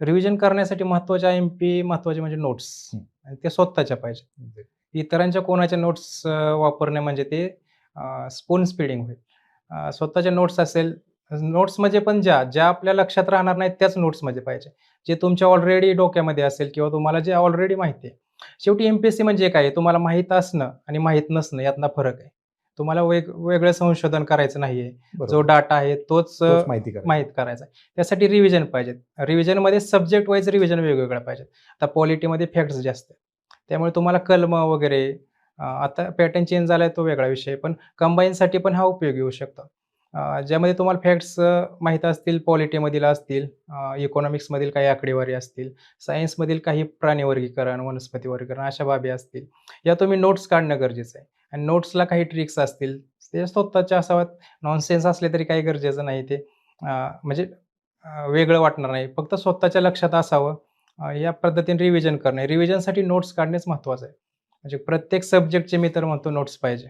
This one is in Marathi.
रिव्हिजन करण्यासाठी महत्त्वाच्या एम-पी महत्त्वाचे म्हणजे नोट्स हं. आणि ते स्वतःच्या पाहिजेत. म्हणजे इतरांच्या कोणाच्या नोट्स वापरणे म्हणजे ते स्पून स्पीडिंग होईल. स्वतःच्या नोट्स असेल, नोट्समध्ये पण ज्या आपल्या लक्षात राहणार नाहीत त्याच नोट्समध्ये पाहिजे. जे तुमच्या ऑलरेडी डोक्यामध्ये असेल किंवा तुम्हाला जे ऑलरेडी माहिती आहे. शेवटी एम-पी-एस-सी म्हणजे काय आहे? तुम्हाला माहीत असणं आणि माहीत नसणं यातला फरक आहे. तुम्हाला वेगळं संशोधन करायचं नाहीये. जो बरोबर. डाटा आहे तोच तोच माहिती करायचा. माहीत करायचा आहे. त्यासाठी रिव्हिजन पाहिजेत. रिव्हिजनमध्ये सब्जेक्ट वाईज रिव्हिजन वेगवेगळ्या पाहिजेत. आता पॉलिटीमध्ये फॅक्ट्स जास्त आहेत. त्यामुळे तुम्हाला कलमं वगैरे आता पॅटर्न चेंज झालाय तो वेगळा विषय. पण कंबाईनसाठी पण हा उपयोगी येऊ शकतो. ज्यामध्ये तुम्हाला फॅक्ट्स माहीत असतील, पॉलिटीमधील असतील, इकॉनॉमिक्समधील काही आकडेवारी असतील, सायन्समधील काही प्राणी वर्गीकरण, वनस्पती वर्गीकरण अशा बाबी असतील. या तुम्ही नोट्स काढणं गरजेचं आहे. आणि नोट्सला काही ट्रिक्स असतील, ते स्वतःच्या असाव्यात. नॉनसेन्स असले तरी काही गरजेचं नाही ते. म्हणजे वेगळं वाटणार नाही. फक्त स्वतःच्या लक्षात असावं. या पद्धतीने रिव्हिजन करणे. रिव्हिजनसाठी नोट्स काढणेच महत्त्वाचं आहे. म्हणजे प्रत्येक सब्जेक्टचे मी तर म्हणतो नोट्स पाहिजे.